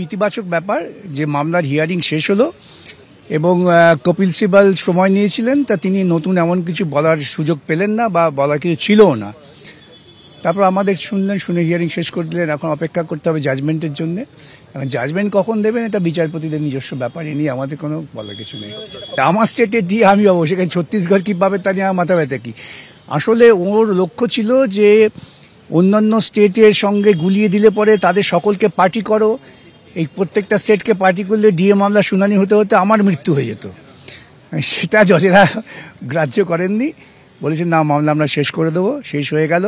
ইতিবাচক ব্যাপার যে মামলার হিয়ারিং শেষ হলো এবং কপিল সিবাল সময় নিয়েছিলেন, তা তিনি নতুন এমন কিছু বলার সুযোগ পেলেন না বা বলার কিছু ছিলও না। তারপর আমাদের শুনে হিয়ারিং শেষ করে দিলেন। এখন অপেক্ষা করতে হবে জাজমেন্টের জন্য। এখন জাজমেন্ট কখন দেবেন এটা বিচারপতিদের নিজস্ব ব্যাপার, এ নিয়ে আমাদের কোনো বলার কিছু নেই। আমার স্টেটে দিয়ে আমি পাবো, সেখানে ছত্তিশগড় কী পাবে তা নিয়ে আমার মাথা ব্যথা কি। আসলে ওর লক্ষ্য ছিল যে অন্যান্য স্টেটের সঙ্গে গুলিয়ে দিলে পরে তাদের সকলকে পার্টি করো, এই প্রত্যেকটা স্টেটকে পার্টি করলে ডিএ মামলা শুনানি হতে হতে আমার মৃত্যু হয়ে যেত। সেটা জজেরা গ্রাহ্য করেননি, বলেছেন না মামলা আমরা শেষ করে দেবো। শেষ হয়ে গেল।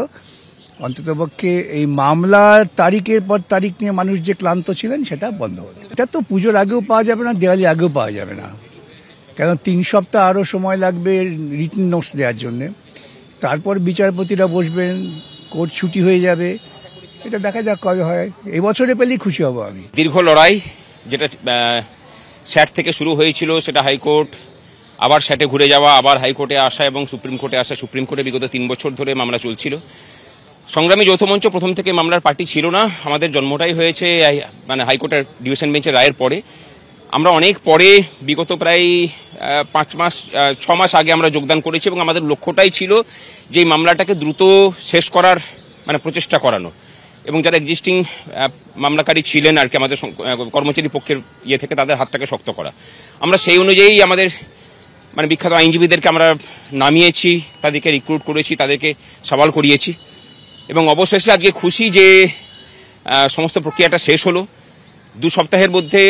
অন্ততপক্ষে এই মামলার তারিখের পর তারিখ নিয়ে মানুষ যে ক্লান্ত ছিলেন সেটা বন্ধ হলো। এটা তো পুজোর আগেও পাওয়া যাবে না, দেওয়ালি আগেও পাওয়া যাবে না, কারণ 3 সপ্তাহ আরও সময় লাগবে রিটেন নোটস দেওয়ার জন্যে। তারপর বিচারপতিরা বসবেন, কোর্ট ছুটি হয়ে যাবে। এটা দেখা যাক কবে হয়। এবছরে পেলেই খুশি হব আমি। দীর্ঘ লড়াই, যেটা স্যাট থেকে শুরু হয়েছিল সেটা হাইকোর্ট, আবার স্যাটে ঘুরে যাওয়া, আবার হাইকোর্টে আসা এবং সুপ্রিম কোর্টে আসা। সুপ্রিম কোর্টে বিগত 3 বছর ধরে মামলা চলছিল। সংগ্রামী যৌথ মঞ্চ প্রথম থেকে মামলার পার্টি ছিল না। আমাদের জন্মটাই হয়েছে মানে হাইকোর্টের ডিভিশন বেঞ্চের রায়ের পরে। আমরা অনেক পরে, বিগত প্রায় 6 মাস আগে আমরা যোগদান করেছি এবং আমাদের লক্ষ্যটাই ছিল যে এই মামলাটাকে দ্রুত শেষ করার মানে প্রচেষ্টা করানো, এবং যারা এক্সিস্টিং মামলাকারী ছিলেন আর কি আমাদের কর্মচারী পক্ষের থেকে তাদের হাতটাকে শক্ত করা। আমরা সেই অনুযায়ী আমাদের মানে বিখ্যাত আইনজীবীদেরকে আমরা নামিয়েছি, তাদেরকে রিক্রুট করেছি, তাদেরকে সওয়াল করিয়েছি এবং অবশেষে আজকে খুশি যে সমস্ত প্রক্রিয়াটা শেষ হলো। 2 সপ্তাহের মধ্যে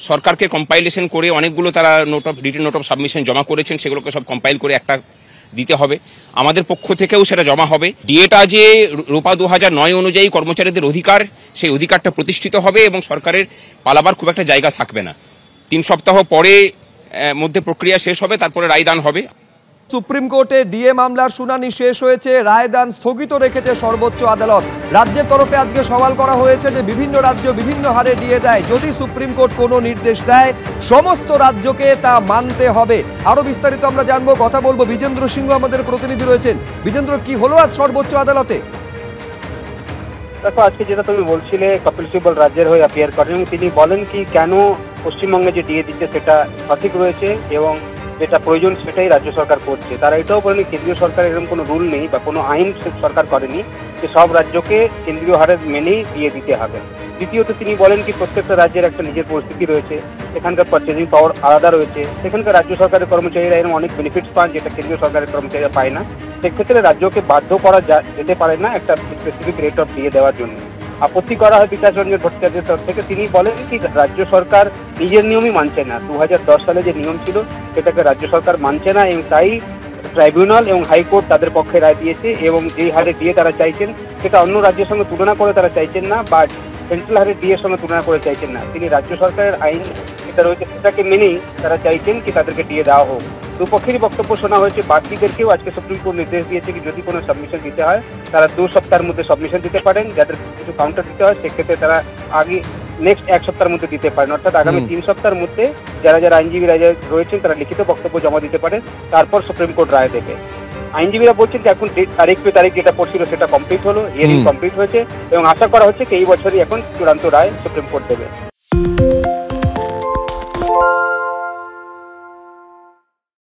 সরকারকে কম্পাইলেশন করে অনেকগুলো তারা রিটেন নোট অফ সাবমিশন জমা করেছেন, সেগুলোকে সব কম্পাইল করে একটা দিতে হবে। আমাদের পক্ষ থেকেও সেটা জমা হবে। ডিএটা যে রূপা 2009 অনুযায়ী কর্মচারীদের অধিকার, সেই অধিকারটা প্রতিষ্ঠিত হবে এবং সরকারের পালাবার খুব একটা জায়গা থাকবে না। 3 সপ্তাহ পরে মধ্যে প্রক্রিয়া শেষ হবে, তারপরে রায়দান হবে। সুপ্রিম কোর্টে ডিএ মামলার শুনানি শেষ হয়েছে, রায়দান স্থগিত রেখেছে সর্বোচ্চ আদালত। রাজ্যের তরফে আজকে সওয়াল করা হয়েছে যে বিভিন্ন রাজ্য বিভিন্ন হারে ডিএ দেয়, যদি সুপ্রিম কোর্ট কোনো নির্দেশ দেয় সমস্ত রাজ্যকে তা মানতে হবে। আরো বিস্তারিত আমরা জানবো, কথা বলবো। বিজেন্দ্র সিংহ আমাদের প্রতিনিধি রয়েছেন। বিজেন্দ্র, কি হলো আজ সর্বোচ্চ আদালতে? দেখো, আজকে যেটা তুমি বলছিলে, কপিল সিবাল রাজ্যের হয়ে অ্যাপিয়ার করেন এবং তিনি বলেন কি কেন পশ্চিমবঙ্গে যে ডিএ দিচ্ছে সেটা সঠিক রয়েছে এবং যেটা প্রয়োজন সেটাই রাজ্য সরকার করছে। তারা এটাও বলেন কেন্দ্রীয় সরকার এরকম কোনো রুল নেই বা কোনো আইন সরকার করেনি যে সব রাজ্যকে কেন্দ্রীয় হারে মেনেই দিয়ে দিতে হবে। দ্বিতীয়ত তিনি বলেন কি প্রত্যেকটা রাজ্যের একটা নিজের পরিস্থিতি রয়েছে, সেখানকার পারচেজিং পাওয়ার আলাদা রয়েছে, সেখানকার রাজ্য সরকারের কর্মচারীরা এরকম অনেক বেনিফিটস পান যেটা কেন্দ্রীয় সরকারের কর্মচারীরা পায় না। সেক্ষেত্রে রাজ্যকে বাধ্য করা যেতে পারে না একটা স্পেসিফিক রেট অফ দিয়ে দেওয়ার জন্য। আপত্তি করা হয় বিকাশ রঞ্জন ভট্টাচার্যের তরফ থেকে। তিনি বলেন কি রাজ্য সরকার নিজের নিয়মই মানছে না। 2010 সালে যে নিয়ম ছিল সেটাকে রাজ্য সরকার মানছে না এবং তাই ট্রাইব্যুনাল এবং হাইকোর্ট তাদের পক্ষে রায় দিয়েছে এবং যেই হারে দিয়ে তারা চাইছেন সেটা অন্য রাজ্যের সঙ্গে তুলনা করে তারা চাইছেন না বা সেন্ট্রাল হারে ডিএর সঙ্গে তুলনা করে চাইছেন না। তিনি রাজ্য সরকারের আইন যেটা রয়েছে সেটাকে মেনেই তারা চাইছেন কি তাদেরকে ডিএ দেওয়া হোক। দুপক্ষেরই বক্তব্য শোনা হয়েছে। বাকিদেরকেও আজকে সুপ্রিম কোর্ট নির্দেশ দিয়েছে কি যদি কোনো সাবমিশন দিতে হয় তারা 2 সপ্তাহের মধ্যে সাবমিশন দিতে পারেন। যাদের কিছু কাউন্টার দিতে হয় সেক্ষেত্রে তারা আগে নেক্সট 1 সপ্তাহের মধ্যে দিতে পারেন, অর্থাৎ আগামী 3 সপ্তাহের মধ্যে যারা আইনজীবীরা রয়েছেন তারা লিখিত বক্তব্য জমা দিতে পারে, তারপর সুপ্রিম কোর্ট রায় দেবে। আইনজীবীরা বলছেন যে এখন তারিখ পে তারিখ যেটা পড়ছিল সেটা কমপ্লিট হলো, হিয়ারিং কমপ্লিট হয়েছে এবং আশা করা হচ্ছে কি এই বছরই এখন চূড়ান্ত রায় সুপ্রিম কোর্ট দেবে।